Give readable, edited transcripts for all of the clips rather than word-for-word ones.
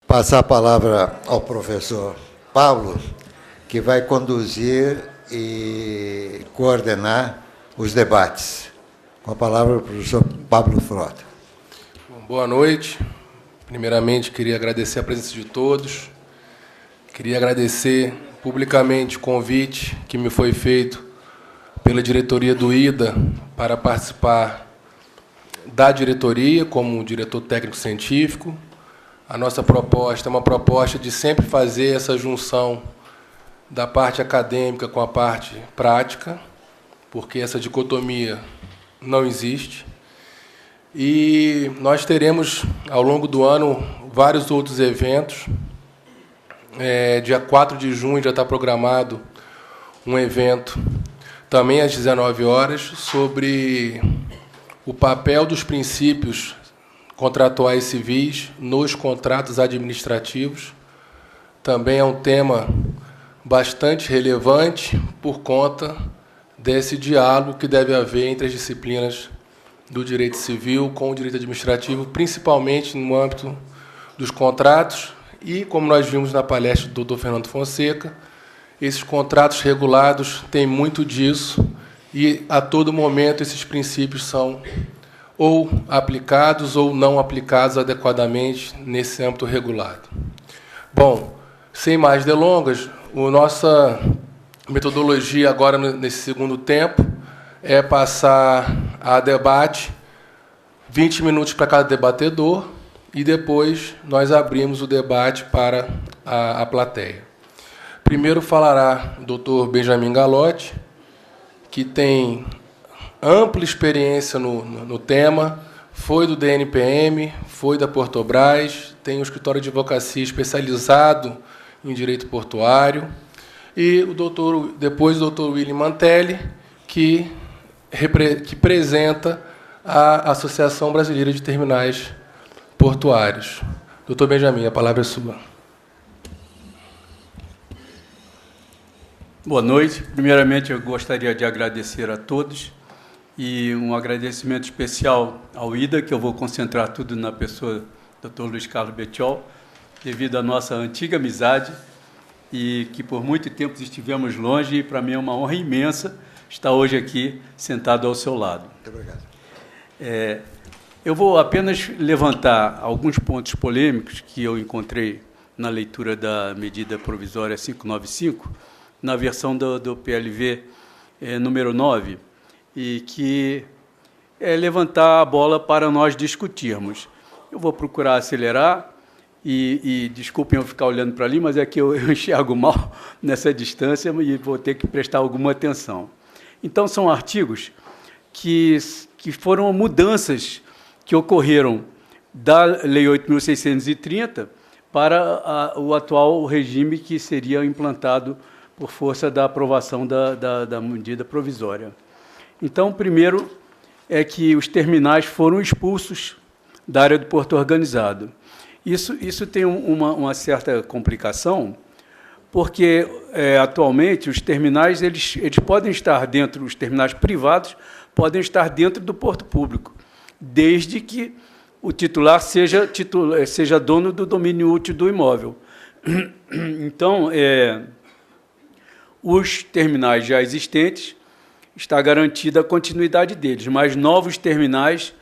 passar a palavra ao professor Pablo, que vai conduzir e coordenar os debates. Com a palavra, o professor Pablo Frota. Boa noite. Primeiramente, queria agradecer a presença de todos. Queria agradecer publicamente o convite que me foi feito pela diretoria do IDA para participar da diretoria como diretor técnico-científico. A nossa proposta é uma proposta de sempre fazer essa junção da parte acadêmica com a parte prática, porque essa dicotomia não existe. E nós teremos, ao longo do ano, vários outros eventos. Dia 4 de junho já está programado um evento, também às 19 horas, sobre o papel dos princípios contratuais civis nos contratos administrativos. Também é um tema bastante relevante por conta desse diálogo que deve haver entre as disciplinas do direito civil com o direito administrativo, principalmente no âmbito dos contratos. E, como nós vimos na palestra do Dr. Fernando Fonseca, esses contratos regulados têm muito disso e, a todo momento, esses princípios são ou aplicados ou não aplicados adequadamente nesse âmbito regulado. Bom, sem mais delongas, a nossa metodologia agora, nesse segundo tempo, é passar a debate 20 minutos para cada debatedor e depois nós abrimos o debate para a plateia. Primeiro falará o doutor Benjamin Galotti, que tem ampla experiência no tema, foi do DNPM, foi da Portobras, tem um escritório de advocacia especializado em direito portuário, e depois o doutor William Mantelli, que representa a Associação Brasileira de Terminais Portuários. Doutor Benjamin, a palavra é sua. Boa noite. Primeiramente, eu gostaria de agradecer a todos e um agradecimento especial ao IDA, que eu vou concentrar tudo na pessoa do Dr. Luiz Carlos Bettiol, devido à nossa antiga amizade e que por muito tempo estivemos longe, e para mim é uma honra imensa estar hoje aqui sentado ao seu lado. Muito obrigado. Eu vou apenas levantar alguns pontos polêmicos que eu encontrei na leitura da medida provisória 595, na versão do PLV número 9, e que é levantar a bola para nós discutirmos. Eu vou procurar acelerar, e desculpem eu ficar olhando para ali, mas é que eu enxergo mal nessa distância e vou ter que prestar alguma atenção. Então, são artigos que foram mudanças que ocorreram da Lei 8.630 para o atual regime que seria implantado por força da aprovação da medida provisória. Então, primeiro é que os terminais foram expulsos da área do porto organizado. Isso tem uma certa complicação, porque atualmente os terminais eles podem estar dentro, os terminais privados podem estar dentro do porto público, desde que o titular seja dono do domínio útil do imóvel. Então, os terminais já existentes, está garantida a continuidade deles, mas novos terminais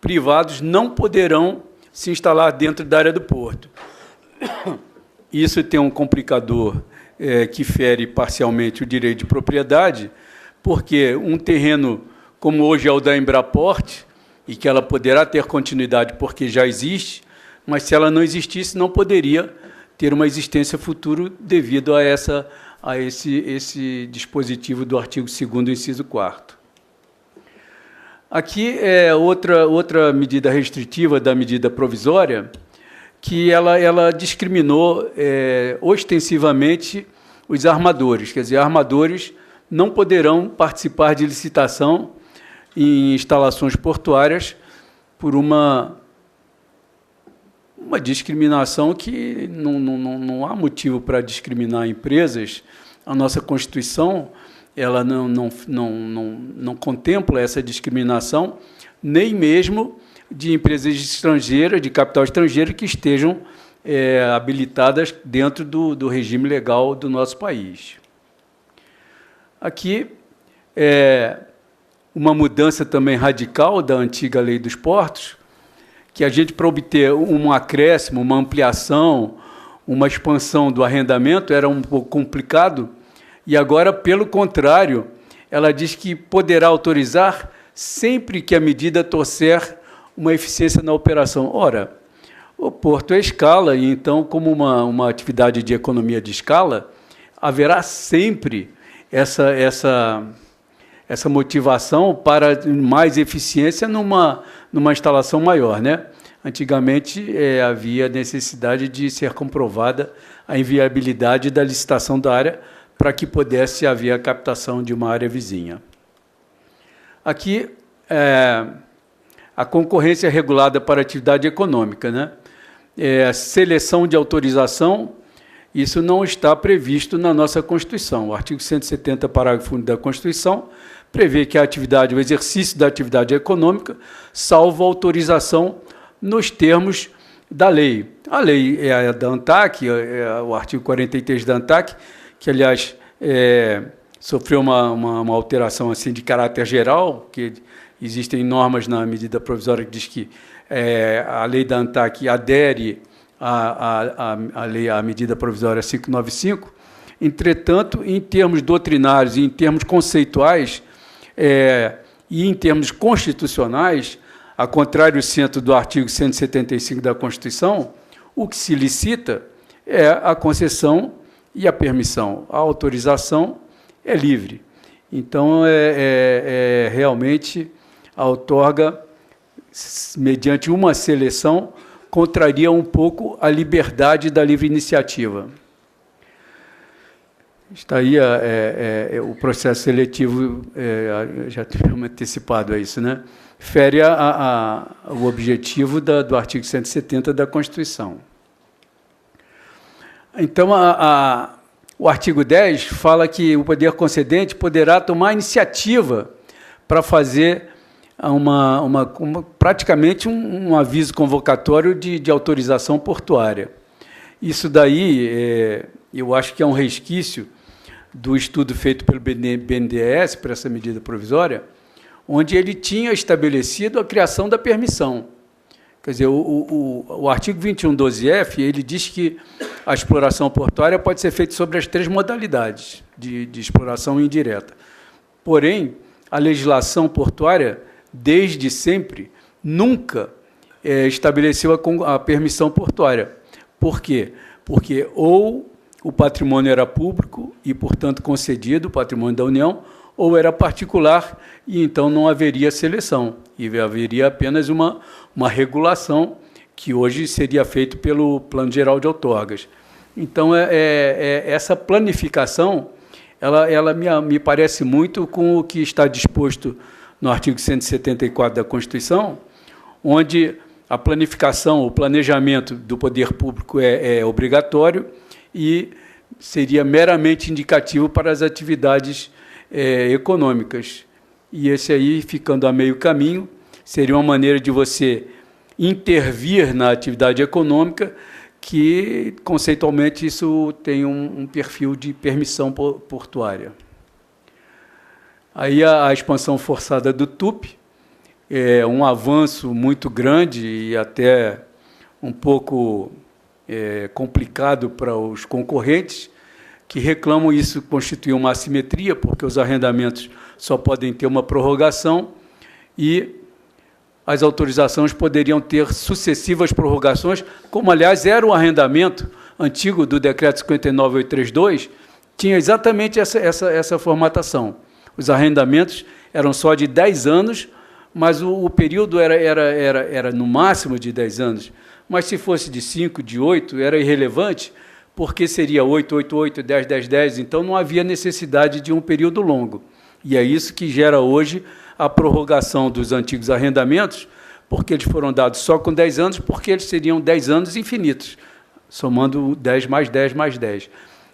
privados não poderão se instalar dentro da área do porto. Isso tem um complicador que fere parcialmente o direito de propriedade, porque um terreno como hoje é o da Embraport, e que ela poderá ter continuidade porque já existe, mas se ela não existisse, não poderia ter uma existência futura devido a esse dispositivo do artigo 2º, inciso 4º. Aqui é outra medida restritiva da medida provisória, que ela discriminou ostensivamente os armadores. Quer dizer, armadores não poderão participar de licitação em instalações portuárias por uma discriminação que não há motivo para discriminar empresas. A nossa Constituição ela não contempla essa discriminação, nem mesmo de empresas estrangeiras, de capital estrangeiro, que estejam habilitadas dentro do regime legal do nosso país. Aqui uma mudança também radical da antiga lei dos portos, que a gente, para obter um acréscimo, uma ampliação, uma expansão do arrendamento, era um pouco complicado, e agora, pelo contrário, ela diz que poderá autorizar sempre que a medida trouxer uma eficiência na operação. Ora, o porto é escala, e então, como uma atividade de economia de escala, haverá sempre essa motivação para mais eficiência numa instalação maior, né? Antigamente, havia necessidade de ser comprovada a inviabilidade da licitação da área para que pudesse haver a captação de uma área vizinha. Aqui, a concorrência regulada para atividade econômica, né? Seleção de autorização, isso não está previsto na nossa Constituição. O artigo 170, parágrafo único da Constituição, prevê que a atividade, o exercício da atividade econômica, salvo autorização nos termos da lei. A lei é da ANTAC, o artigo 43 da ANTAC, que, aliás, sofreu uma alteração assim, de caráter geral, que existem normas na medida provisória que diz que a lei da ANTAC adere à medida provisória 595. Entretanto, em termos doutrinários e em termos conceituais e em termos constitucionais, a contrário centro do artigo 175 da Constituição, o que se licita é a concessão e a permissão. A autorização é livre. Então, realmente, a outorga, mediante uma seleção, contraria um pouco a liberdade da livre iniciativa. Está aí o processo seletivo, já tivemos antecipado a isso, né? Fere o objetivo do artigo 170 da Constituição. Então, o artigo 10 fala que o poder concedente poderá tomar iniciativa para fazer praticamente um aviso convocatório de autorização portuária. Isso daí, eu acho que é um resquício do estudo feito pelo BNDES, para essa medida provisória, onde ele tinha estabelecido a criação da permissão. Quer dizer, o artigo 2112F, ele diz que a exploração portuária pode ser feita sobre as 3 modalidades de exploração indireta. Porém, a legislação portuária, desde sempre, nunca estabeleceu a permissão portuária. Por quê? Porque ou o patrimônio era público e, portanto, concedido, o patrimônio da União, ou era particular e, então, não haveria seleção. E haveria apenas uma regulação que hoje seria feita pelo Plano Geral de Outorgas. Então, essa planificação, ela me parece muito com o que está disposto no artigo 174 da Constituição, onde a planificação, o planejamento do poder público é obrigatório e seria meramente indicativo para as atividades econômicas. E esse aí, ficando a meio caminho, seria uma maneira de você intervir na atividade econômica, que, conceitualmente, isso tem um perfil de permissão portuária. Aí a expansão forçada do TUP é um avanço muito grande e até um pouco complicado para os concorrentes, que reclamam isso constituir uma assimetria, porque os arrendamentos só podem ter uma prorrogação e as autorizações poderiam ter sucessivas prorrogações, como, aliás, era o arrendamento antigo do Decreto 59.832, tinha exatamente essa formatação. Os arrendamentos eram só de 10 anos, mas o período era no máximo de 10 anos. Mas, se fosse de 5, de 8, era irrelevante, porque seria 8, 8, 8, 10, 10, 10, então não havia necessidade de um período longo. E é isso que gera hoje a prorrogação dos antigos arrendamentos, porque eles foram dados só com 10 anos, porque eles seriam 10 anos infinitos, somando 10 mais 10 mais 10.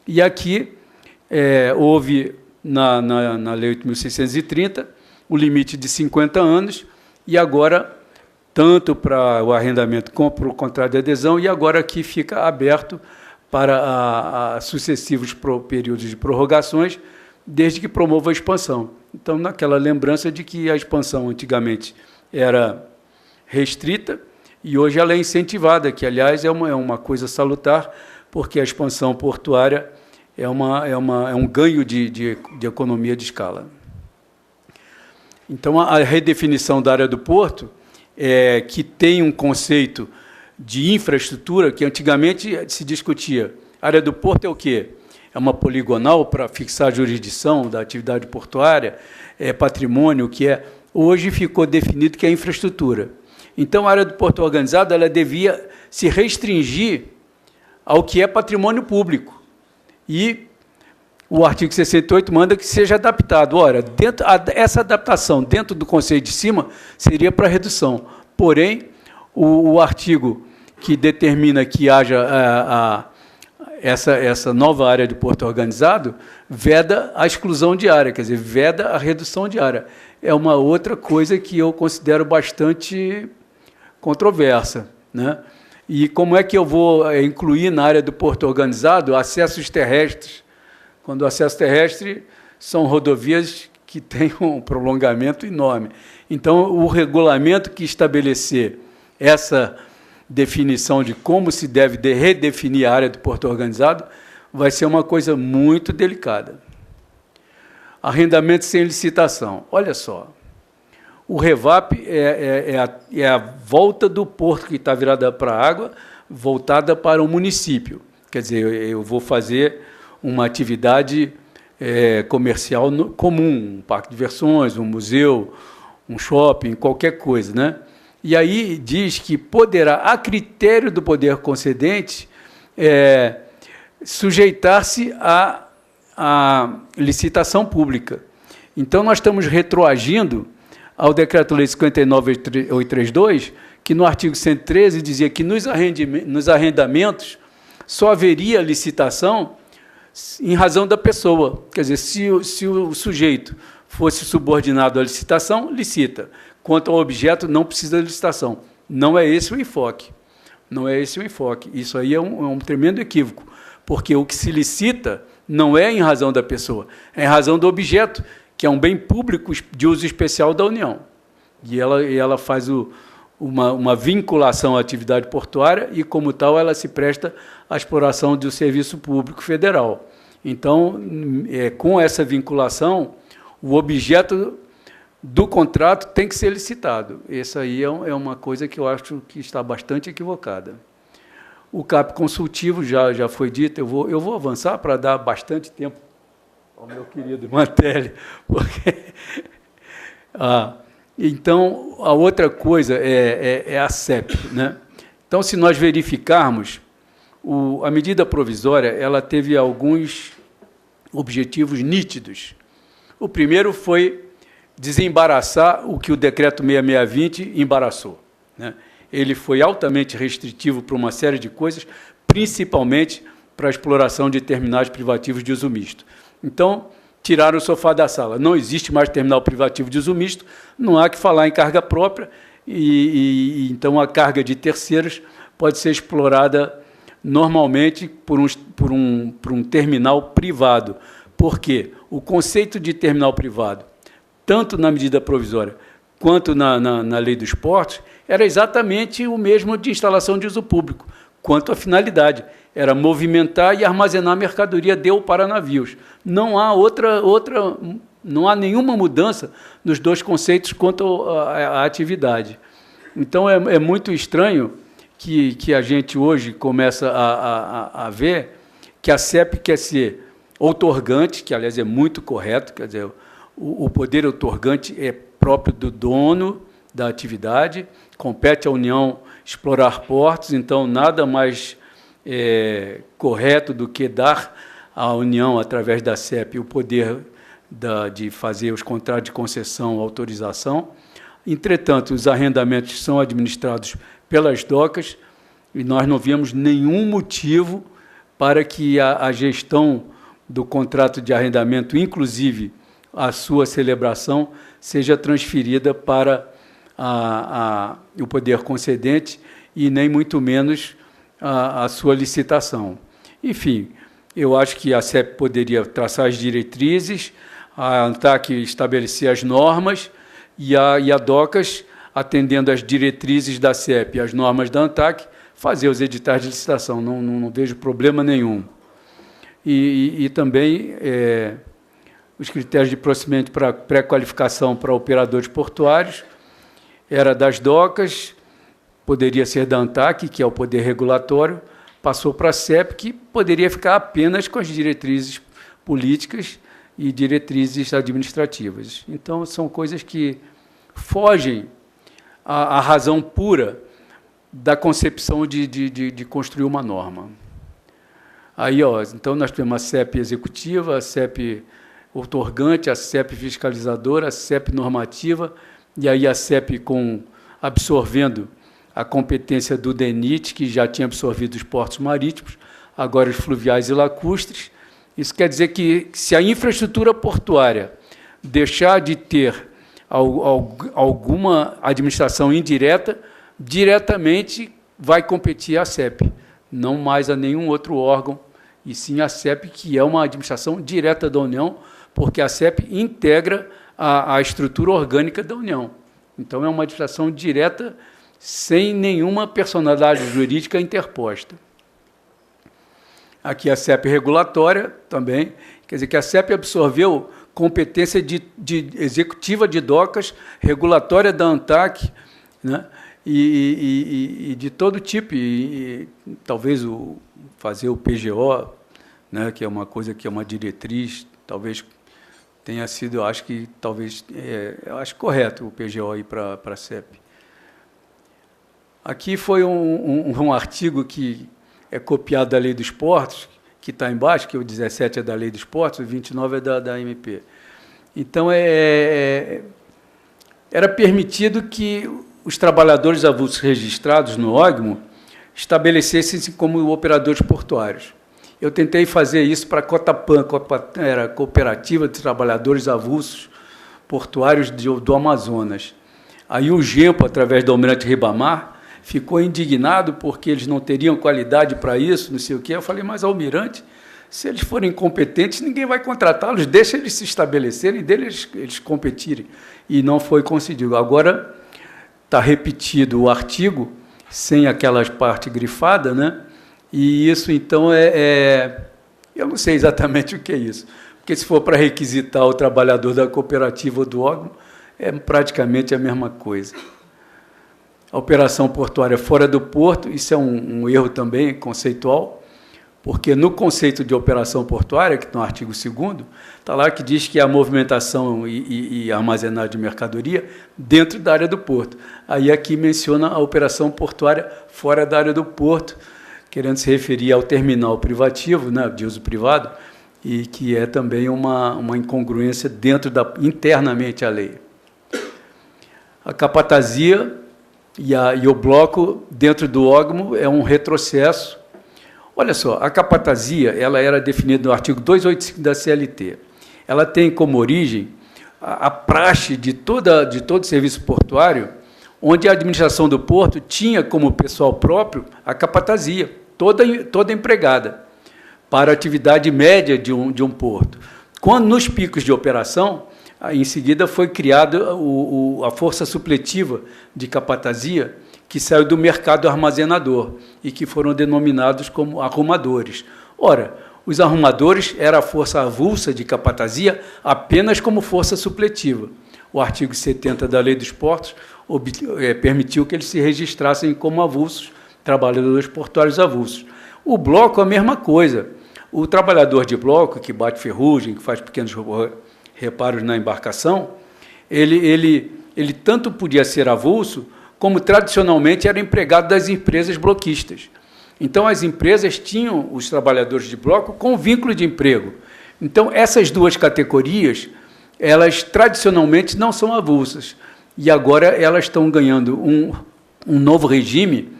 E aqui houve, na Lei 8.630, o limite de 50 anos, e agora tanto para o arrendamento como para o contrato de adesão, e agora aqui fica aberto para sucessivos períodos de prorrogações, desde que promova a expansão. Então, naquela lembrança de que a expansão antigamente era restrita e hoje ela é incentivada, que, aliás, é uma coisa salutar, porque a expansão portuária é um ganho de economia de escala. Então, a redefinição da área do porto, que tem um conceito de infraestrutura, que antigamente se discutia. A área do porto é o quê? É uma poligonal para fixar a jurisdição da atividade portuária, é patrimônio, o que é. Hoje ficou definido que é infraestrutura. Então, a área do porto organizado ela devia se restringir ao que é patrimônio público. E o artigo 68 manda que seja adaptado. Ora, essa adaptação dentro do conceito de cima seria para redução. Porém, o artigo que determina que haja essa nova área de porto organizado veda a exclusão de área, quer dizer, veda a redução de área. É uma outra coisa que eu considero bastante controversa, né? E como é que eu vou incluir na área do porto organizado acessos terrestres, quando o acesso terrestre são rodovias que têm um prolongamento enorme? Então, o regulamento que estabelecer essa definição de como se deve redefinir a área do porto organizado vai ser uma coisa muito delicada. Arrendamento sem licitação. Olha só, o REVAP é a volta do porto que está virada para a água, voltada para o município. Quer dizer, eu vou fazer uma atividade comercial comum, um parque de diversões, um museu, um shopping, qualquer coisa, né? E aí diz que poderá, a critério do poder concedente, sujeitar-se à licitação pública. Então, nós estamos retroagindo ao Decreto-Lei 59.832, que no artigo 113 dizia que nos arrendamentos só haveria licitação em razão da pessoa. Quer dizer, se o sujeito fosse subordinado à licitação, licita. Quanto ao objeto, não precisa de licitação. Não é esse o enfoque. Não é esse o enfoque. Isso aí é um tremendo equívoco, porque o que se licita não é em razão da pessoa, é em razão do objeto, que é um bem público de uso especial da União. E ela faz uma vinculação à atividade portuária e, como tal, ela se presta à exploração do serviço público federal. Então, com essa vinculação, o objeto do contrato tem que ser licitado. Essa aí é uma coisa que eu acho que está bastante equivocada. O CAP consultivo já foi dito, eu vou avançar para dar bastante tempo ao meu querido Mantelli, porque... então, a outra coisa é a CEP, né? Então, se nós verificarmos, a medida provisória ela teve alguns objetivos nítidos. O primeiro foi desembaraçar o que o Decreto 6620 embaraçou, né? Ele foi altamente restritivo para uma série de coisas, principalmente para a exploração de terminais privativos de uso misto. Então, tiraram o sofá da sala. Não existe mais terminal privativo de uso misto, não há que falar em carga própria, então a carga de terceiros pode ser explorada normalmente por um terminal privado. Por quê? O conceito de terminal privado, tanto na medida provisória quanto na lei dos portos, era exatamente o mesmo de instalação de uso público, quanto à finalidade. Era movimentar e armazenar mercadoria de ou para navios. Não há não há nenhuma mudança nos dois conceitos quanto à atividade. Então, é muito estranho que a gente hoje começa a ver que a CEP quer ser outorgante, que, aliás, é muito correto, quer dizer, o poder outorgante é próprio do dono da atividade, compete à União explorar portos, então nada mais correto do que dar à União, através da CEP, o poder de fazer os contratos de concessão, autorização. Entretanto, os arrendamentos são administrados pelas docas e nós não vemos nenhum motivo para que a gestão do contrato de arrendamento, inclusive a sua celebração, seja transferida para o poder concedente e nem muito menos a sua licitação. Enfim, eu acho que a CEP poderia traçar as diretrizes, a ANTAC estabelecer as normas e a DOCAS, atendendo às diretrizes da CEP e às normas da ANTAC, fazer os editais de licitação. Não vejo problema nenhum. E também os critérios de procedimento para pré-qualificação para operadores portuários era das DOCAS, poderia ser da ANTAC, que é o poder regulatório, passou para a CEP, que poderia ficar apenas com as diretrizes políticas e diretrizes administrativas. Então, são coisas que fogem à razão pura da concepção de construir uma norma. Aí, então, nós temos a CEP executiva, a CEP outorgante, a CEP fiscalizadora, a CEP normativa, e aí a CEP absorvendo a competência do DENIT, que já tinha absorvido os portos marítimos, agora os fluviais e lacustres. Isso quer dizer que, se a infraestrutura portuária deixar de ter alguma administração indireta, diretamente vai competir à CEP, não mais a nenhum outro órgão, e sim a CEP, que é uma administração direta da União, porque a CEP integra a estrutura orgânica da União. Então, é uma administração direta, sem nenhuma personalidade jurídica interposta. Aqui a CEP regulatória também, quer dizer que a CEP absorveu competência de executiva de DOCAS, regulatória da ANTAC, né, e de todo tipo, e talvez fazer o PGO, né, que é uma coisa que é uma diretriz, talvez tenha sido, eu acho que talvez, eu acho correto o PGO ir para a CEP. Aqui foi um artigo que é copiado da Lei dos Portos, que está embaixo, que o 17 é da Lei dos Portos, o 29 é da MP. Então, era permitido que os trabalhadores avulsos registrados no OGMO estabelecessem-se como operadores portuários. Eu tentei fazer isso para a Cotapan, era a Cooperativa de Trabalhadores Avulsos Portuários do Amazonas. Aí o GEMPO, através do Almirante Ribamar, ficou indignado porque eles não teriam qualidade para isso, não sei o quê. Eu falei, mas, Almirante, se eles forem incompetentes, ninguém vai contratá-los, deixa eles se estabelecerem, deles eles competirem. E não foi concedido. Agora está repetido o artigo, sem aquelas partes grifadas, né? E isso, então, eu não sei exatamente o que é isso. Porque, se for para requisitar o trabalhador da cooperativa ou do órgão, é praticamente a mesma coisa. A operação portuária fora do porto, isso é um erro também conceitual, porque no conceito de operação portuária, que está no artigo 2º, está lá que diz que é a movimentação e armazenagem de mercadoria dentro da área do porto. Aí aqui menciona a operação portuária fora da área do porto, querendo se referir ao terminal privativo, né, de uso privado, e que é também uma incongruência internamente à lei. A capatazia e o bloco dentro do OGMO é um retrocesso. Olha só, a capatazia ela era definida no artigo 285 da CLT. Ela tem como origem a praxe de todo serviço portuário, onde a administração do porto tinha como pessoal próprio a capatazia, toda empregada, para a atividade média de um porto. Quando, nos picos de operação, em seguida foi criada a força supletiva de capatazia, que saiu do mercado armazenador e que foram denominados como arrumadores. Ora, os arrumadores eram a força avulsa de capatazia apenas como força supletiva. O artigo 70 da Lei dos Portos permitiu que eles se registrassem como avulsos, trabalhadores portuários avulsos. O bloco, a mesma coisa. O trabalhador de bloco, que bate ferrugem, que faz pequenos reparos na embarcação, ele tanto podia ser avulso, como tradicionalmente era empregado das empresas bloquistas. Então, as empresas tinham os trabalhadores de bloco com vínculo de emprego. Então, essas duas categorias, elas tradicionalmente não são avulsas. E agora elas estão ganhando um novo regime,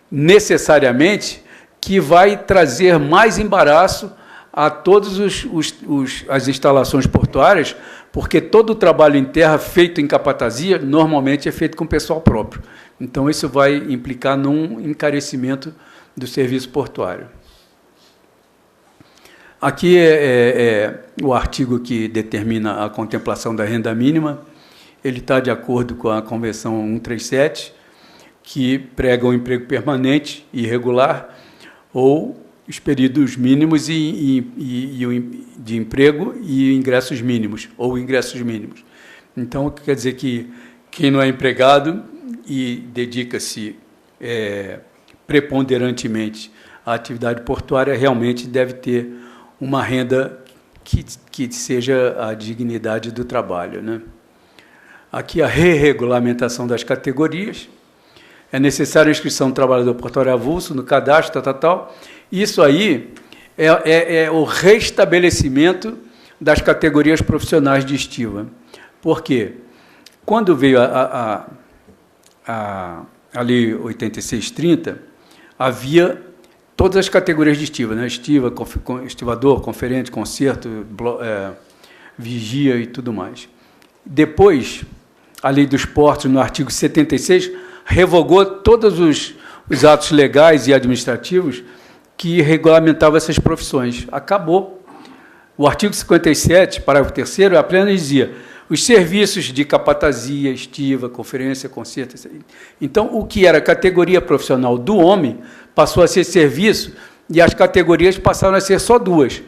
necessariamente, que vai trazer mais embaraço a todas as instalações portuárias, porque todo o trabalho em terra feito em capatazia, normalmente é feito com pessoal próprio. Então, isso vai implicar num encarecimento do serviço portuário. Aqui é o artigo que determina a contemplação da renda mínima. Ele está de acordo com a Convenção 137, que prega o emprego permanente e irregular, ou os períodos mínimos de emprego e ingressos mínimos, ou ingressos mínimos. Então, quer dizer que quem não é empregado e dedica-se preponderantemente à atividade portuária, realmente deve ter uma renda que seja a dignidade do trabalho, né? Aqui a regulamentação das categorias. É necessária a inscrição do trabalhador portuário avulso no cadastro, tal. Isso aí é o restabelecimento das categorias profissionais de estiva. Por quê? Quando veio a Lei 8630, havia todas as categorias de estiva, né? Estiva, estivador, conferente, concerto, vigia e tudo mais. Depois, a Lei dos Portos, no artigo 76, revogou todos os atos legais e administrativos que regulamentavam essas profissões. Acabou. O artigo 57, parágrafo 3º, apenas dizia os serviços de capatazia, estiva, conferência, concerto. Então, o que era categoria profissional do homem passou a ser serviço e as categorias passaram a ser só duas.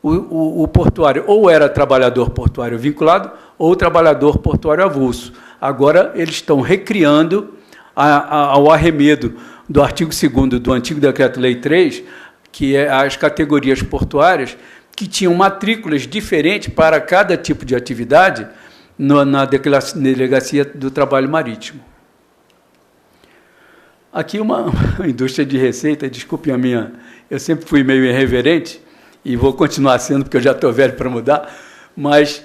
O portuário ou era trabalhador portuário vinculado ou trabalhador portuário avulso. Agora, eles estão recriando ao arremedo do artigo 2º do antigo Decreto-Lei 3, que é as categorias portuárias, que tinham matrículas diferentes para cada tipo de atividade na Delegacia do Trabalho Marítimo. Aqui uma indústria de receita, desculpe a minha... Eu sempre fui meio irreverente, e vou continuar sendo, porque eu já estou velho para mudar, mas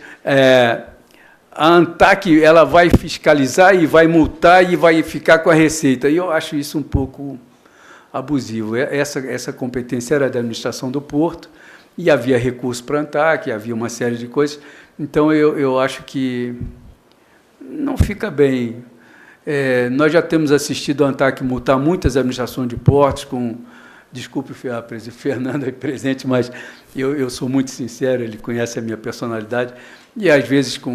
a ANTAC ela vai fiscalizar e vai multar e vai ficar com a receita. E eu acho isso um pouco abusivo. Essa competência era da administração do porto, e havia recurso para a ANTAC, havia uma série de coisas. Então, eu acho que não fica bem. Nós já temos assistido a ANTAC multar muitas administrações de portos com... Desculpe, Fernando é presente, mas eu sou muito sincero, ele conhece a minha personalidade, e às vezes com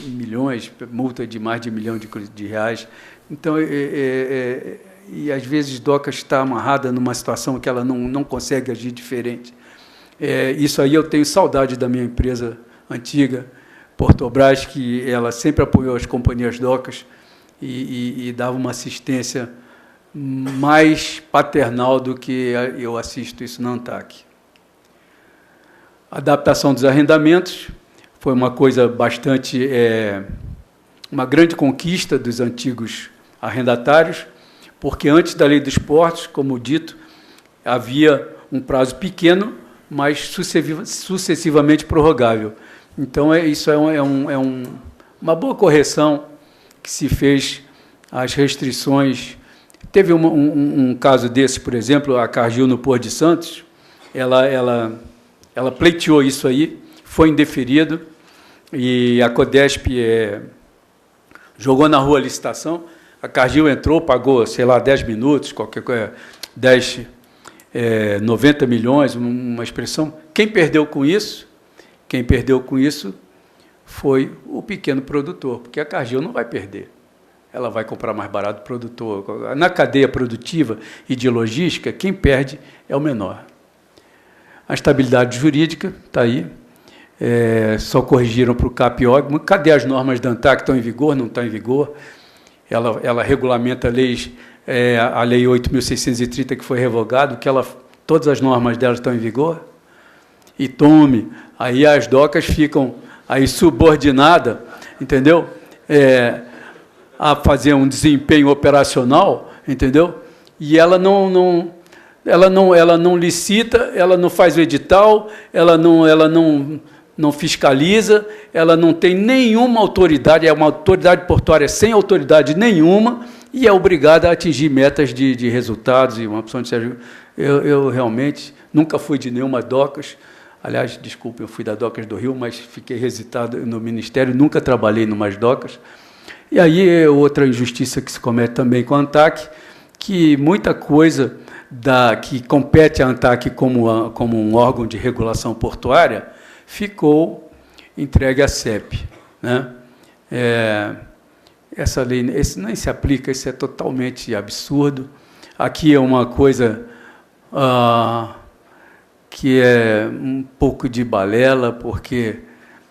milhões, multa de mais de R$ 1 milhão de reais. Então, e às vezes DOCA está amarrada numa situação que ela não consegue agir diferente. Isso aí eu tenho saudade da minha empresa antiga, Portobras, que ela sempre apoiou as companhias DOCAs e dava uma assistência mais paternal do que eu assisto isso na ANTAC. A adaptação dos arrendamentos foi uma coisa bastante... uma grande conquista dos antigos arrendatários, porque antes da Lei dos Portos, como dito, havia um prazo pequeno, mas sucessivamente prorrogável. Então, isso é uma boa correção que se fez às restrições. Teve um caso desse, por exemplo, a Cargill no Porto de Santos, ela pleiteou isso aí, foi indeferido, e a Codesp jogou na rua a licitação, a Cargill entrou, pagou, sei lá, 10 minutos, qualquer coisa, 90 milhões, uma expressão. Quem perdeu com isso foi o pequeno produtor, porque a Cargill não vai perder. Ela vai comprar mais barato do produtor. Na cadeia produtiva e de logística, quem perde é o menor. A estabilidade jurídica está aí. Só corrigiram para o CAP-OGMO. Cadê as normas da ANTAC? Estão em vigor? Não estão em vigor. Ela regulamenta leis, a Lei 8.630, que foi revogada, todas as normas dela estão em vigor. E tome, aí as DOCAs ficam aí subordinadas, entendeu? A fazer um desempenho operacional, entendeu? E ela não licita, ela não faz o edital, ela não fiscaliza, ela não tem nenhuma autoridade, é uma autoridade portuária sem autoridade nenhuma e é obrigada a atingir metas de resultados e uma opção de serviço. Eu realmente nunca fui de nenhuma DOCAS. Aliás, desculpe, eu fui da Docas do Rio, mas fiquei residado no Ministério, nunca trabalhei numas docas. E aí, outra injustiça que se comete também com a ANTAC, que muita coisa que compete à ANTAC como um órgão de regulação portuária ficou entregue à CEP, né? Essa lei nem se aplica, isso é totalmente absurdo. Aqui é uma coisa que é um pouco de balela, porque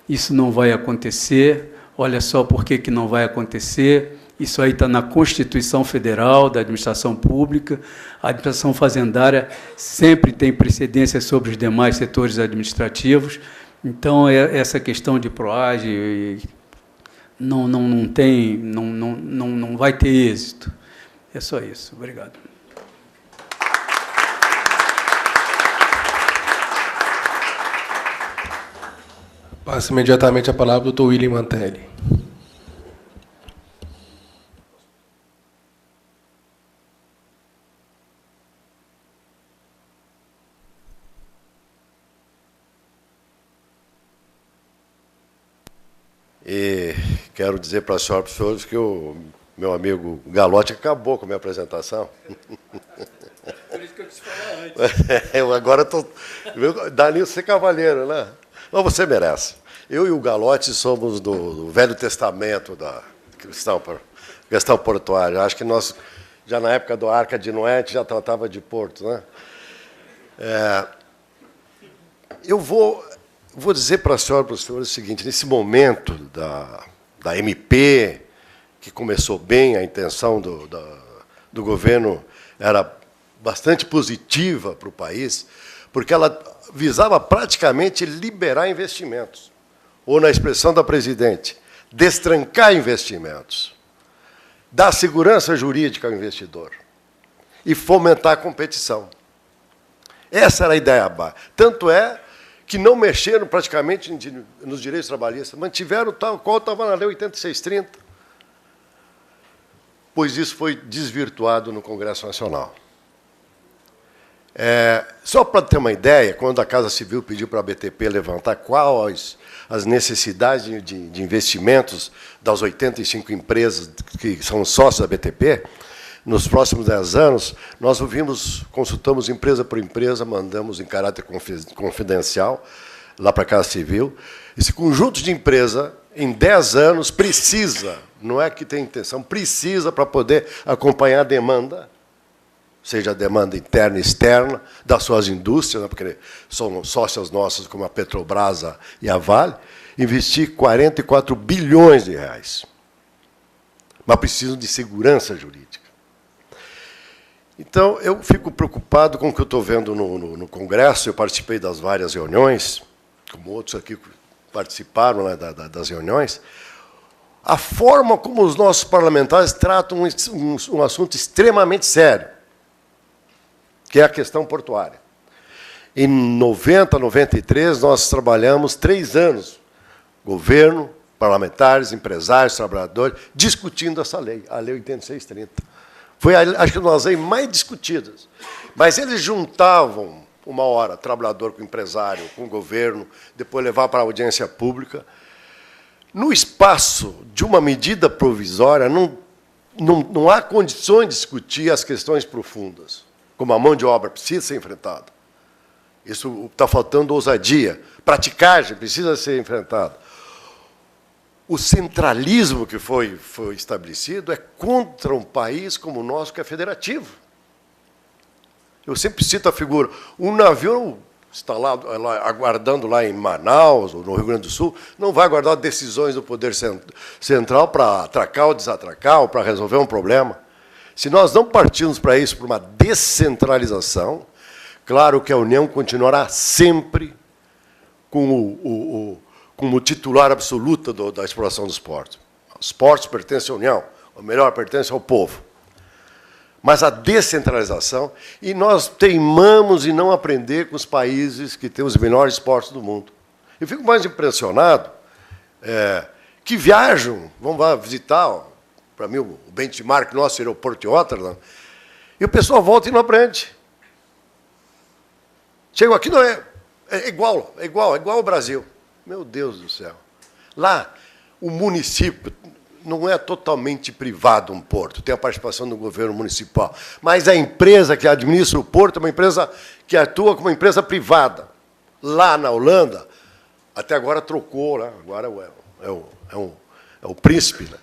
isso não vai acontecer. Olha só por que não vai acontecer. Isso aí está na Constituição Federal da Administração Pública. A administração fazendária sempre tem precedência sobre os demais setores administrativos. Então, essa questão de PROAGE não vai ter êxito. É só isso. Obrigado. Passo imediatamente a palavra ao doutor William Mantelli. E quero dizer para a senhora e para os senhores que o meu amigo Galotti acabou com a minha apresentação. Por isso que eu quis falar antes. Eu agora estou... Danilo, você é cavalheiro, né? Mas você merece. Eu e o Galotti somos do Velho Testamento da questão portuária. Acho que nós, já na época do Arca de Noé, a gente já tratava de porto, né? Eu vou dizer para a senhora e para os senhores o seguinte: nesse momento da MP, que começou bem, a intenção do governo era bastante positiva para o país, porque ela visava praticamente liberar investimentos, ou, na expressão da presidente, destrancar investimentos, dar segurança jurídica ao investidor e fomentar a competição. Essa era a ideia. Tanto é que não mexeram praticamente nos direitos trabalhistas, mantiveram tal qual estava na Lei 8630, pois isso foi desvirtuado no Congresso Nacional. Só para ter uma ideia, quando a Casa Civil pediu para a BTP levantar quais as necessidades de investimentos das 85 empresas que são sócios da BTP, nos próximos 10 anos, nós consultamos empresa por empresa, mandamos em caráter confidencial lá para a Casa Civil. Esse conjunto de empresa, em 10 anos, precisa, não é que tem intenção, precisa para poder acompanhar a demanda, seja a demanda interna e externa, das suas indústrias, né, porque são sócias nossas como a Petrobras e a Vale, investir 44 bilhões de reais. Mas precisam de segurança jurídica. Então, eu fico preocupado com o que eu estou vendo no Congresso. Eu participei das várias reuniões, como outros aqui participaram, né, das reuniões. A forma como os nossos parlamentares tratam um assunto extremamente sério, que é a questão portuária. Em 90, 93, nós trabalhamos 3 anos, governo, parlamentares, empresários, trabalhadores, discutindo essa lei, a Lei 8630. Foi, acho que, uma das leis mais discutidas. Mas eles juntavam, uma hora, trabalhador com empresário, com governo, depois levar para a audiência pública. No espaço de uma medida provisória, não há condições de discutir as questões profundas, como a mão de obra precisa ser enfrentada. Isso está faltando ousadia. Praticagem precisa ser enfrentada. O centralismo que foi estabelecido é contra um país como o nosso, que é federativo. Eu sempre cito a figura. Um navio está lá aguardando lá em Manaus, ou no Rio Grande do Sul, não vai aguardar decisões do Poder Central para atracar ou desatracar, ou para resolver um problema. Se nós não partirmos para isso, para uma descentralização, claro que a União continuará sempre como titular absoluta da exploração dos portos. Os portos pertencem à União, ou melhor, pertencem ao povo. Mas a descentralização, e nós teimamos em não aprender com os países que têm os melhores portos do mundo. Eu fico mais impressionado que viajam, vão lá visitar, para mim o benchmark nosso seria o Porto de Rotterdam, e o pessoal volta e não aprende. Chegam aqui, não é É igual ao Brasil. Meu Deus do céu. Lá, o município não é totalmente privado um porto, tem a participação do governo municipal, mas a empresa que administra o porto é uma empresa que atua como uma empresa privada. Lá na Holanda, até agora trocou, né? Agora é o príncipe, né?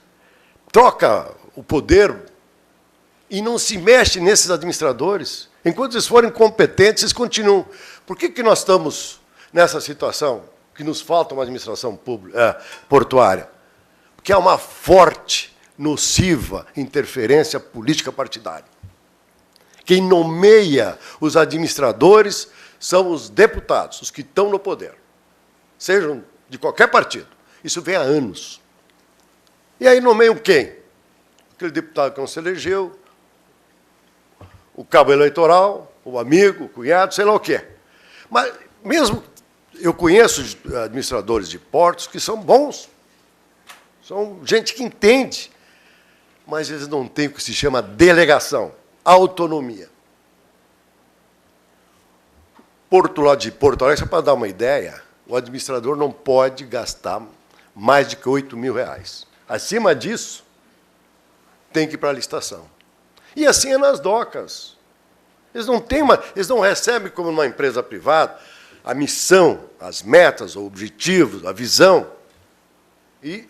Troca o poder e não se mexe nesses administradores. Enquanto eles forem competentes, eles continuam. Por que nós estamos nessa situação que nos falta uma administração pública, portuária? Porque há uma forte, nociva interferência política partidária. Quem nomeia os administradores são os deputados, os que estão no poder, sejam de qualquer partido. Isso vem há anos. E aí nomeiam quem? Aquele deputado que não se elegeu, o cabo eleitoral, o amigo, o cunhado, sei lá o quê. Mas, mesmo, eu conheço administradores de portos que são bons, são gente que entende, mas eles não têm o que se chama delegação, autonomia. Lá de Porto Alegre, só para dar uma ideia, o administrador não pode gastar mais de que R$8.000. Acima disso, tem que ir para a licitação. E assim é nas docas. Eles não recebem como numa empresa privada a missão, as metas, os objetivos, a visão, e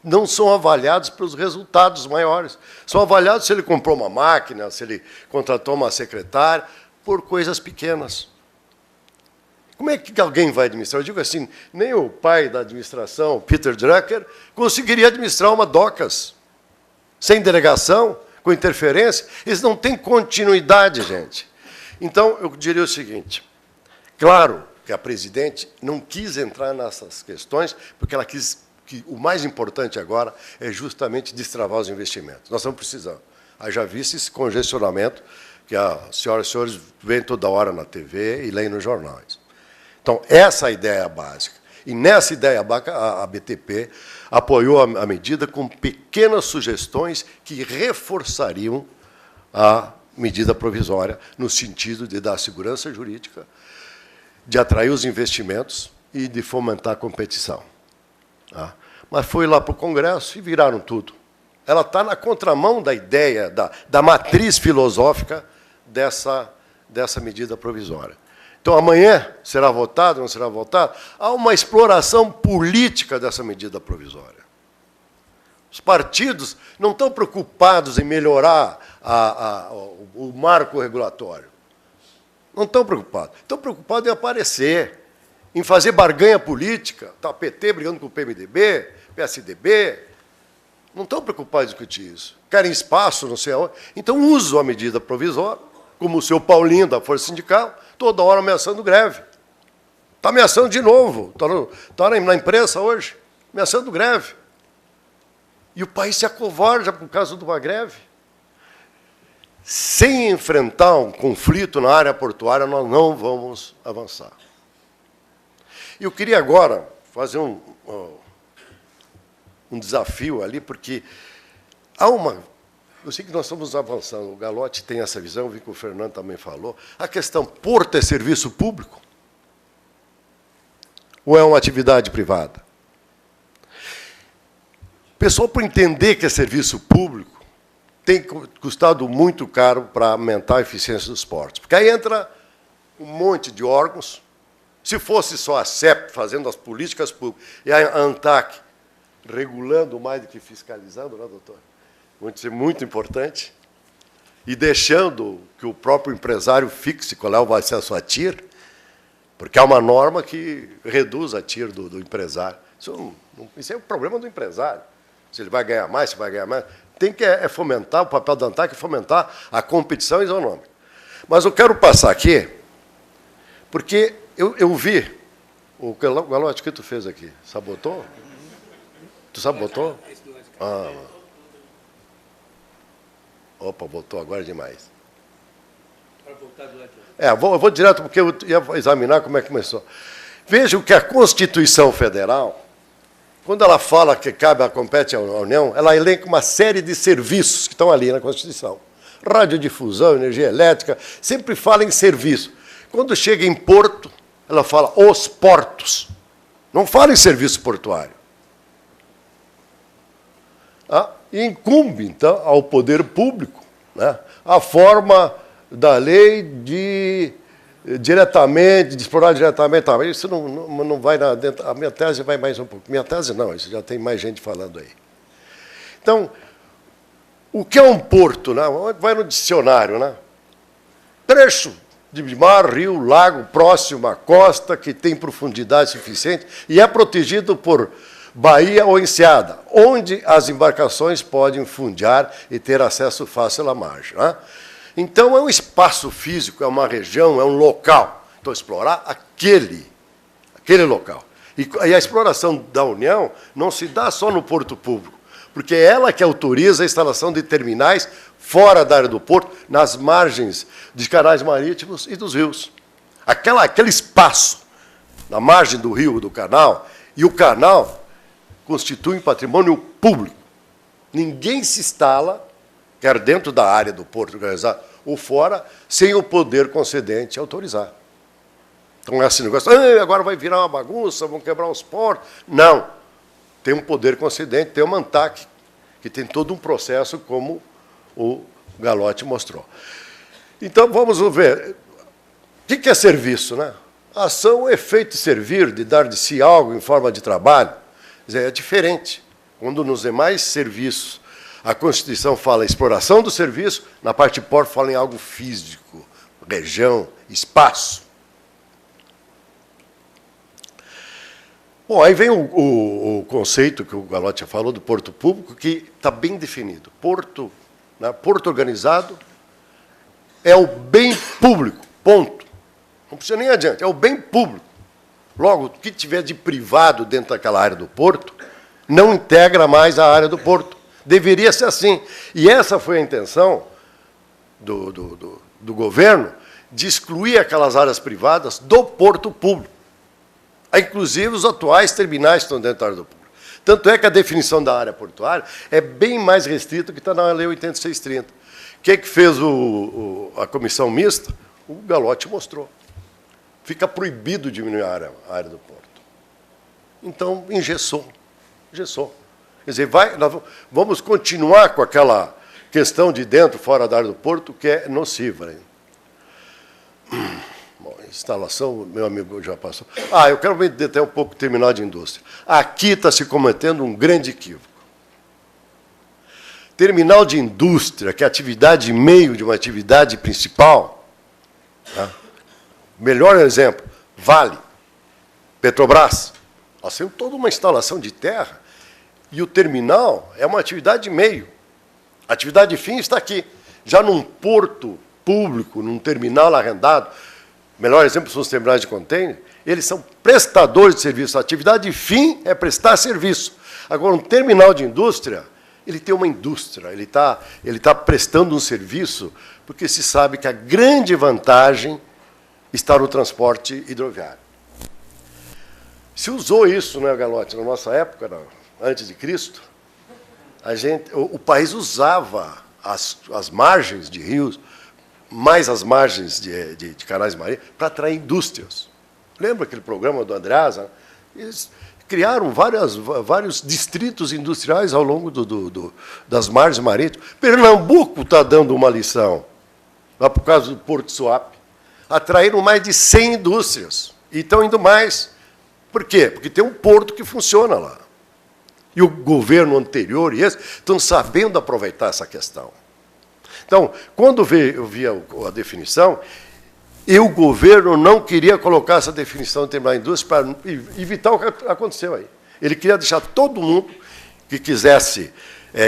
não são avaliados pelos resultados maiores. São avaliados se ele comprou uma máquina, se ele contratou uma secretária, por coisas pequenas. Como é que alguém vai administrar? Eu digo assim, nem o pai da administração, Peter Drucker, conseguiria administrar uma docas. Sem delegação, com interferência, eles não têm continuidade, gente. Então, eu diria o seguinte, claro que a presidente não quis entrar nessas questões, porque ela quis que o mais importante agora é justamente destravar os investimentos. Nós estamos precisando. Haja visto esse congestionamento que as senhoras e senhores veem toda hora na TV e leem nos jornais. Então, essa é a ideia básica. E nessa ideia básica, a BTP apoiou a medida com pequenas sugestões que reforçariam a medida provisória, no sentido de dar segurança jurídica, de atrair os investimentos e de fomentar a competição. Mas foi lá para o Congresso e viraram tudo. Ela está na contramão da ideia, da matriz filosófica dessa medida provisória. Então, amanhã será votado, não será votado? Há uma exploração política dessa medida provisória. Os partidos não estão preocupados em melhorar o marco regulatório. Não estão preocupados. Estão preocupados em aparecer, em fazer barganha política. Está o PT brigando com o PMDB, PSDB. Não estão preocupados em discutir isso. Querem espaço, não sei aonde. Então, usam a medida provisória, como o seu Paulinho, da Força Sindical, toda hora ameaçando greve. Está ameaçando de novo. Está na imprensa hoje, ameaçando greve. E o país se acovarda por causa de uma greve. Sem enfrentar um conflito na área portuária, nós não vamos avançar. E eu queria agora fazer um desafio ali, porque há uma... Eu sei que nós estamos avançando, o Galotti tem essa visão, vi que o Fernando também falou. A questão, porto é serviço público? Ou é uma atividade privada? O pessoal, por entender que é serviço público, tem custado muito caro para aumentar a eficiência dos portos. Porque aí entra um monte de órgãos. Se fosse só a CEP fazendo as políticas públicas e a ANTAC regulando mais do que fiscalizando, né, doutor? Vai ser muito importante, e deixando que o próprio empresário fixe qual é o acesso à TIR, porque há uma norma que reduz a TIR do empresário. Isso é um problema do empresário. Se ele vai ganhar mais, se vai ganhar mais. Tem que fomentar, o papel da ANTAC é fomentar a competição isonômica. Mas eu quero passar aqui, porque eu vi, o Galotti, o que tu fez aqui? Sabotou? Tu sabotou? Opa, voltou agora demais. Para voltar do lado de... eu vou direto, porque eu ia examinar como é que começou. Vejam que a Constituição Federal, quando ela fala que compete à União, ela elenca uma série de serviços que estão ali na Constituição. Radiodifusão, energia elétrica, sempre fala em serviço. Quando chega em porto, Ela fala os portos. Não fala em serviço portuário. E incumbe, então, ao poder público, né, a forma da lei de explorar diretamente. Isso não vai dentro. A minha tese vai mais um pouco. Minha tese não, isso já tem mais gente falando aí. Então, o que é um porto? Né? Vai no dicionário, né? Trecho de mar, rio, lago, próximo à costa, que tem profundidade suficiente e é protegido por baía ou enseada, onde as embarcações podem fundear e ter acesso fácil à margem. Né? Então, é um espaço físico, é uma região, é um local. Então, explorar aquele local. E a exploração da União não se dá só no porto público, porque é ela que autoriza a instalação de terminais fora da área do porto, nas margens de canais marítimos e dos rios. Aquele espaço na margem do rio, do canal, e o canal constitui um patrimônio público. Ninguém se instala, quer dentro da área do porto organizado ou fora, sem o poder concedente autorizar. Então, esse negócio, agora vai virar uma bagunça, vão quebrar os portos. Não. Tem um poder concedente, tem uma ANTAC, que tem todo um processo, como o Galotti mostrou. Então, vamos ver. O que é serviço? Né? Ação, efeito e servir, de dar de si algo em forma de trabalho, é diferente. Quando nos demais serviços a Constituição fala em exploração do serviço, na parte de porto fala em algo físico, região, espaço. Bom, aí vem o conceito que o Galotti falou do porto público, que está bem definido. Porto, né, porto organizado é o bem público, ponto. Não precisa nem adiante, é o bem público. Logo, o que tiver de privado dentro daquela área do porto, não integra mais a área do porto. Deveria ser assim. E essa foi a intenção do governo, de excluir aquelas áreas privadas do porto público. Inclusive os atuais terminais que estão dentro da área do público. Tanto é que a definição da área portuária é bem mais restrita do que está na Lei 8630. O que fez a comissão mista? O Galotti mostrou. Fica proibido diminuir a área do porto. Então, engessou. Quer dizer, nós vamos continuar com aquela questão de dentro, fora da área do porto, que é nociva. Né? Bom, instalação, meu amigo já passou. Eu quero me deter um pouco o terminal de indústria. Aqui está se cometendo um grande equívoco. Terminal de indústria, que é atividade meio de uma atividade principal, tá? Melhor exemplo, Vale, Petrobras. Nós temos toda uma instalação de terra e o terminal é uma atividade meio. A atividade fim está aqui. Já num porto público, num terminal arrendado, melhor exemplo são os terminais de contêiner, eles são prestadores de serviço. A atividade fim é prestar serviço. Agora, um terminal de indústria, ele tem uma indústria, ele tá prestando um serviço, porque se sabe que a grande vantagem está no transporte hidroviário. Se usou isso, né, Galotti, na nossa época, antes de Cristo, o país usava as margens de rios, mais as margens de canais marinhos, para atrair indústrias. Lembra aquele programa do Andreasa? Eles criaram vários distritos industriais ao longo das margens marítimas. Pernambuco está dando uma lição, lá por causa do Porto Suape. Atraíram mais de 100 indústrias. E estão indo mais. Por quê? Porque tem um porto que funciona lá. E o governo anterior e esse estão sabendo aproveitar essa questão. Então, quando eu vi a definição, o governo não queria colocar essa definição de terminal de indústria para evitar o que aconteceu aí. Ele queria deixar todo mundo que quisesse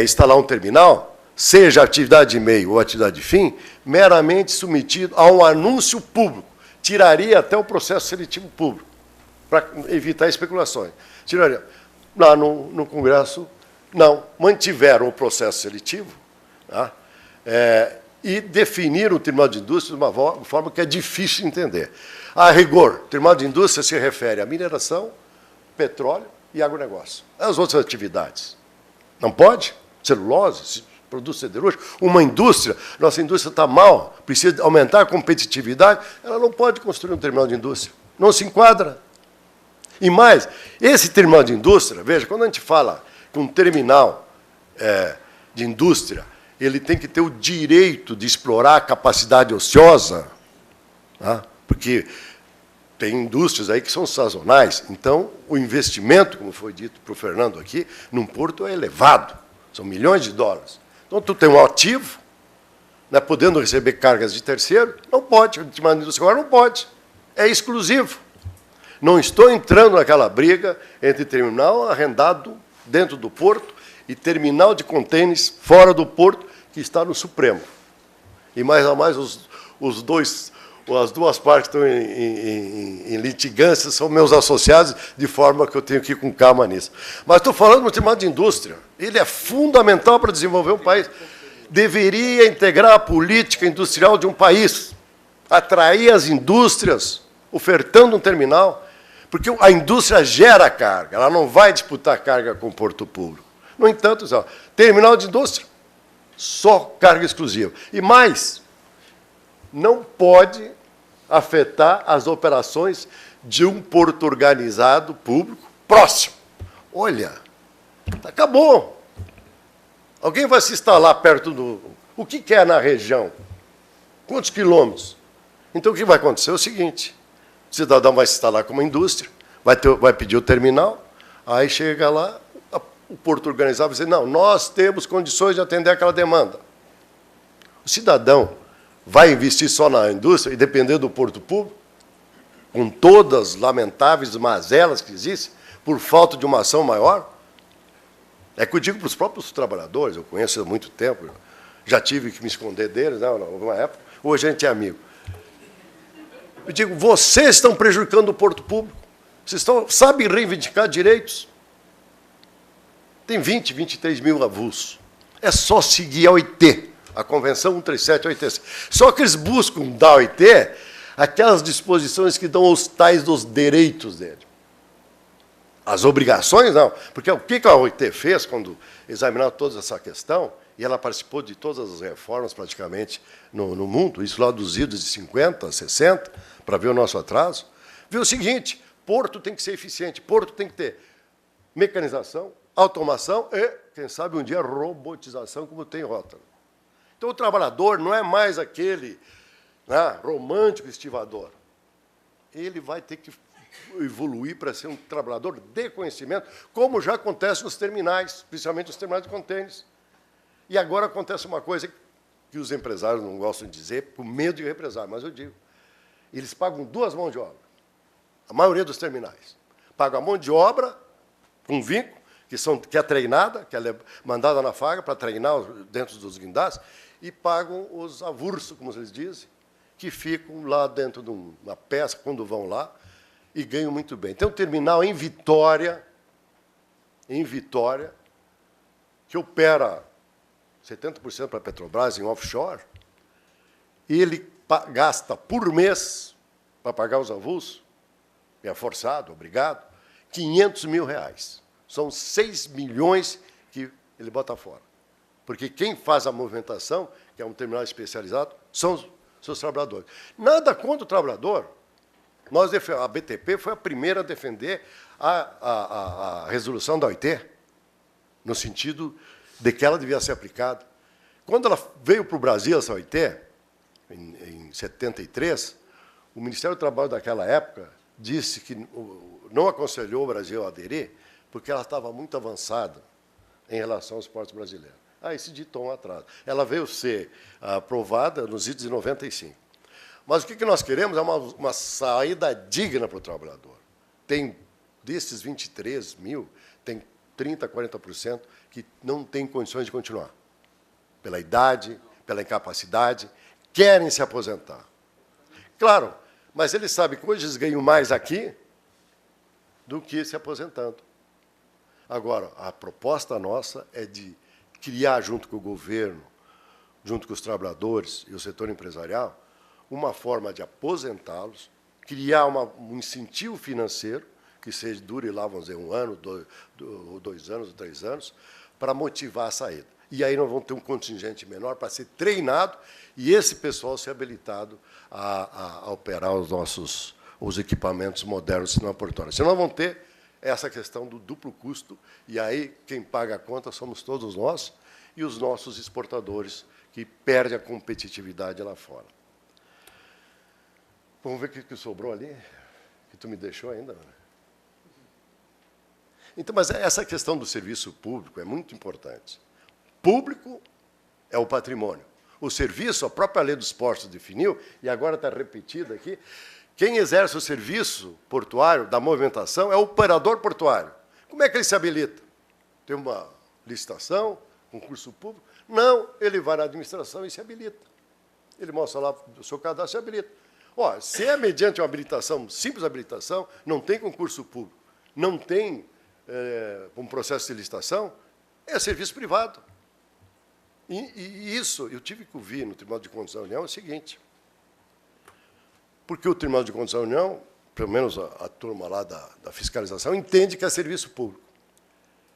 instalar um terminal, seja atividade de meio ou atividade de fim, meramente submetido a um anúncio público. Tiraria até o processo seletivo público, para evitar especulações. Tiraria. Lá no Congresso, não. Mantiveram o processo seletivo, tá? E definiram o terminal de indústria de uma forma que é difícil de entender. A rigor, o terminal de indústria se refere à mineração, petróleo e agronegócio. As outras atividades. Não pode? Celulose, produto siderúrgico. Uma indústria, nossa indústria está mal, precisa aumentar a competitividade, ela não pode construir um terminal de indústria. Não se enquadra. E mais, esse terminal de indústria, veja, quando a gente fala que um terminal de indústria, ele tem que ter o direito de explorar a capacidade ociosa, tá? Porque tem indústrias aí que são sazonais. Então, o investimento, como foi dito para o Fernando aqui, num porto é elevado. São milhões de dólares. Então, tu tem um ativo, né, podendo receber cargas de terceiro, não pode. O terminal de indústria agora não pode. É exclusivo. Não estou entrando naquela briga entre terminal arrendado dentro do porto e terminal de contêineres fora do porto, que está no Supremo. E, mais a mais, as duas partes que estão em litigância são meus associados, de forma que eu tenho que ir com calma nisso. Mas estou falando no terminal de indústria. Ele é fundamental para desenvolver um país. Deveria integrar a política industrial de um país, atrair as indústrias, ofertando um terminal, porque a indústria gera carga, ela não vai disputar carga com o porto público. No entanto, terminal de indústria, só carga exclusiva. E mais, não pode afetar as operações de um porto organizado público próximo. Olha, acabou. Alguém vai se instalar perto do... O que quer na região? Quantos quilômetros? Então, o que vai acontecer é o seguinte, o cidadão vai se instalar com uma indústria, vai pedir o terminal, aí chega lá, o porto organizado vai dizer, não, nós temos condições de atender aquela demanda. O cidadão vai investir só na indústria e depender do porto público, com todas as lamentáveis mazelas que existem, por falta de uma ação maior? É que eu digo para os próprios trabalhadores, eu conheço há muito tempo, já tive que me esconder deles, né, numa época, hoje a gente é amigo. Eu digo, vocês estão prejudicando o porto público, vocês sabem reivindicar direitos. Tem 20, 23 mil avulsos. É só seguir a OIT, a Convenção 137 OIT. Só que eles buscam da OIT aquelas disposições que dão os tais dos direitos dele. As obrigações, não. Porque o que a OIT fez quando examinou toda essa questão, e ela participou de todas as reformas praticamente no mundo, isso lá dos idos de 50, 60, para ver o nosso atraso, viu o seguinte, porto tem que ser eficiente, porto tem que ter mecanização, automação e, quem sabe, um dia, robotização, como tem Rótano. Então, o trabalhador não é mais aquele, né, romântico estivador. Ele vai ter que evoluir para ser um trabalhador de conhecimento, como já acontece nos terminais, principalmente nos terminais de contêineres. E agora acontece uma coisa que os empresários não gostam de dizer, por medo de represar, mas eu digo. Eles pagam 2 mãos de obra, a maioria dos terminais. Pagam a mão de obra, com vínculo, que é treinada, que ela é mandada na faga para treinar dentro dos guindastes, e pagam os avulsos, como eles dizem, que ficam lá dentro de uma peça, quando vão lá, e ganham muito bem. Tem um terminal em Vitória, que opera 70% para a Petrobras em offshore, e ele gasta por mês, para pagar os avulsos, é forçado, obrigado, R$500 mil. São 6 milhões que ele bota fora. Porque quem faz a movimentação, que é um terminal especializado, são os seus trabalhadores. Nada contra o trabalhador. A BTP foi a primeira a defender a resolução da OIT, no sentido de que ela devia ser aplicada. Quando ela veio para o Brasil, essa OIT, em 73, o Ministério do Trabalho daquela época disse que não aconselhou o Brasil a aderir, porque ela estava muito avançada em relação aos portos brasileiros. Aí se ditou um atraso. Ela veio ser aprovada nos idos de 95. Mas o que nós queremos é uma saída digna para o trabalhador. Tem, desses 23 mil, tem 30%, 40% que não têm condições de continuar. Pela idade, pela incapacidade, querem se aposentar. Claro, mas eles sabem que hoje eles ganham mais aqui do que se aposentando. Agora, a proposta nossa é de criar, junto com o governo, junto com os trabalhadores e o setor empresarial, uma forma de aposentá-los, criar um incentivo financeiro, que seja dure lá, vamos dizer, 1 ano, 2 anos, 3 anos, para motivar a saída. E aí nós vamos ter um contingente menor para ser treinado e esse pessoal ser habilitado a operar os os equipamentos modernos do sistema portuário. Senão vão ter essa questão do duplo custo, e aí quem paga a conta somos todos nós e os nossos exportadores, que perdem a competitividade lá fora. Vamos ver o que sobrou ali, que tu me deixou ainda. Então, mas essa questão do serviço público é muito importante. Público é o patrimônio. O serviço, a própria lei dos portos definiu, e agora está repetida aqui, quem exerce o serviço portuário da movimentação é o operador portuário. Como é que ele se habilita? Tem uma licitação, concurso público? Não, ele vai na administração e se habilita. Ele mostra lá o seu cadastro e se habilita. Ó, se é mediante uma habilitação, simples habilitação, não tem concurso público, não tem um processo de licitação, é serviço privado. E isso, eu tive que ouvir no Tribunal de Contas da União, é o seguinte, porque o Tribunal de Contas da União, pelo menos a turma lá da fiscalização, entende que é serviço público.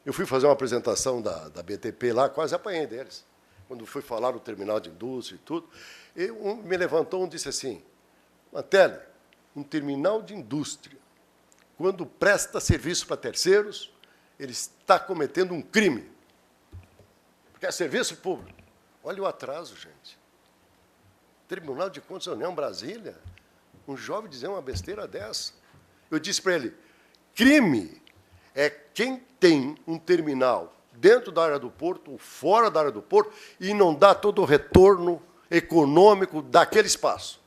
Eu fui fazer uma apresentação da BTP lá, quase apanhei deles. Quando fui falar no terminal de indústria e tudo, me levantou e disse assim, Mantelli, um terminal de indústria, quando presta serviço para terceiros, ele está cometendo um crime. Porque é serviço público. Olha o atraso, gente. Tribunal de Contas da União, Brasília, um jovem dizer uma besteira dessa. Eu disse para ele, crime é quem tem um terminal dentro da área do porto ou fora da área do porto e não dá todo o retorno econômico daquele espaço.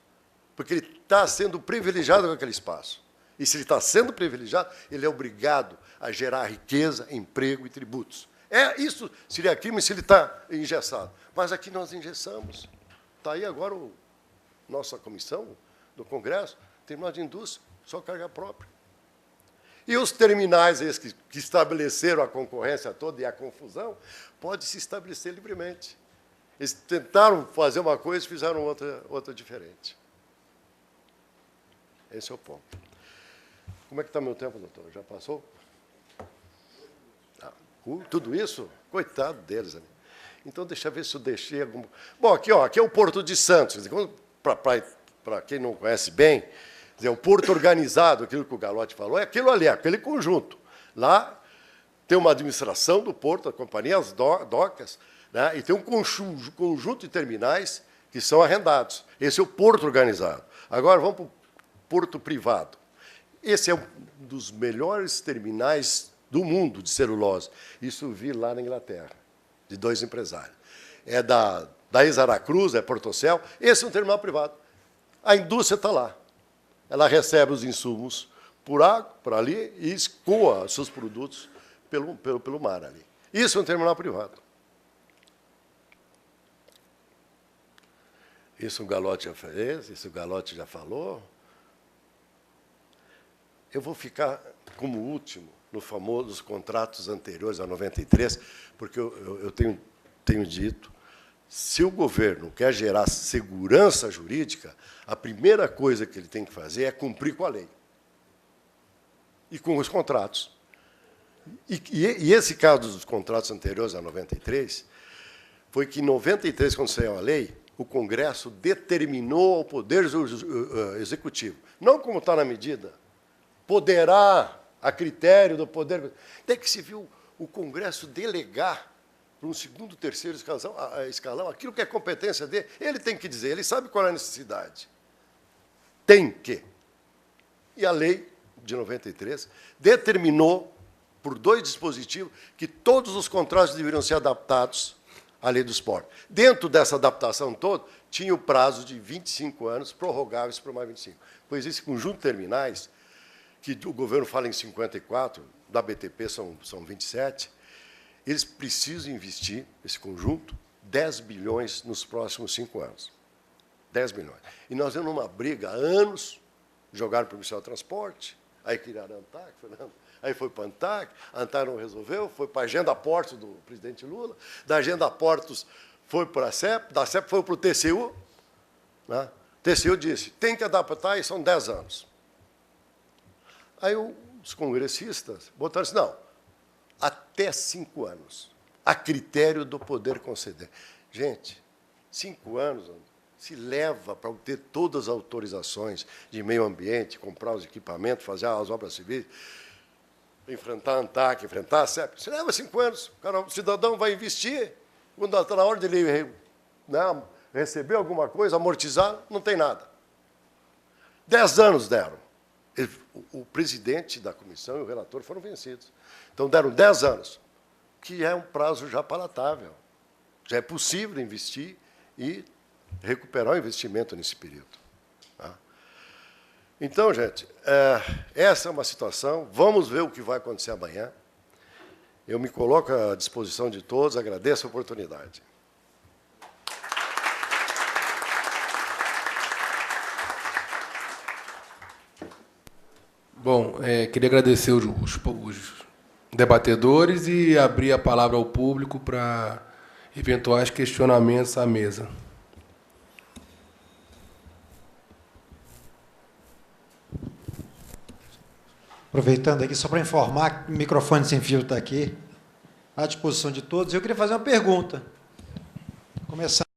Porque ele está sendo privilegiado com aquele espaço. E se ele está sendo privilegiado, ele é obrigado a gerar riqueza, emprego e tributos. Isso seria crime se ele está engessado. Mas aqui nós engessamos. Está aí agora nossa comissão do Congresso, terminal de indústria, só carga própria. E os terminais esses que estabeleceram a concorrência toda e a confusão, pode se estabelecer livremente. Eles tentaram fazer uma coisa e fizeram outra diferente. Esse é o ponto. Como é que está meu tempo, doutor? Já passou? Tudo isso? Coitado deles. Né? Então, deixa eu ver se eu deixei algum... Bom, aqui é o Porto de Santos. Para quem não conhece bem, dizer, o porto organizado, aquilo que o Galotti falou, é aquilo ali, aquele conjunto. Lá tem uma administração do porto, a companhia, as docas, né, e tem um conjunto de terminais que são arrendados. Esse é o porto organizado. Agora, vamos para o porto privado. Esse é um dos melhores terminais do mundo de celulose. Isso eu vi lá na Inglaterra, de 2 empresários. É da Ex-Aracruz, é Portocel. Esse é um terminal privado. A indústria está lá. Ela recebe os insumos por água, por ali, e escoa seus produtos pelo mar ali. Isso é um terminal privado. Isso o Galotti já fez, isso o Galotti já falou. Eu vou ficar como último nos famosos contratos anteriores a 93, porque eu tenho dito, se o governo quer gerar segurança jurídica, a primeira coisa que ele tem que fazer é cumprir com a lei e com os contratos. E esse caso dos contratos anteriores a 93 foi que, em 93, quando saiu a lei, o Congresso determinou ao Poder Executivo, não como está na medida, poderá, a critério do Poder... Tem que se viu o Congresso delegar para um segundo, terceiro escalão aquilo que é competência dele. Ele tem que dizer, ele sabe qual é a necessidade. Tem que. E a lei de 93 determinou, por 2 dispositivos, que todos os contratos deveriam ser adaptados à lei dos portos. Dentro dessa adaptação toda, tinha o prazo de 25 anos, prorrogáveis por mais 25. Pois esse conjunto de terminais, que o governo fala em 54, da BTP são 27, eles precisam investir, esse conjunto, 10 bilhões nos próximos 5 anos. 10 bilhões. E nós vemos uma briga há anos, jogaram para o Ministério do Transporte, aí criaram a ANTAC, aí foi para a ANTAC, a ANTAC não resolveu, foi para a Agenda Portos do presidente Lula, da Agenda Portos foi para a CEP, da CEP foi para o TCU. Né? O TCU disse, tem que adaptar e são 10 anos. Aí os congressistas botaram assim, não, até 5 anos, a critério do poder conceder. Gente, 5 anos, se leva para obter todas as autorizações de meio ambiente, comprar os equipamentos, fazer as obras civis, enfrentar a ANTAC, enfrentar a CEP. Isso leva 5 anos. O cidadão vai investir, quando está na hora de ele, né, receber alguma coisa, amortizar, não tem nada. 10 anos deram. O presidente da comissão e o relator foram vencidos. Então, deram 10 anos, que é um prazo já palatável. Já é possível investir e recuperar o investimento nesse período. Tá? Então, gente, essa é uma situação. Vamos ver o que vai acontecer amanhã. Eu me coloco à disposição de todos, agradeço a oportunidade. Bom, queria agradecer os debatedores e abrir a palavra ao público para eventuais questionamentos à mesa. Aproveitando aqui, só para informar que o microfone sem fio está aqui, à disposição de todos. Eu queria fazer uma pergunta. Começando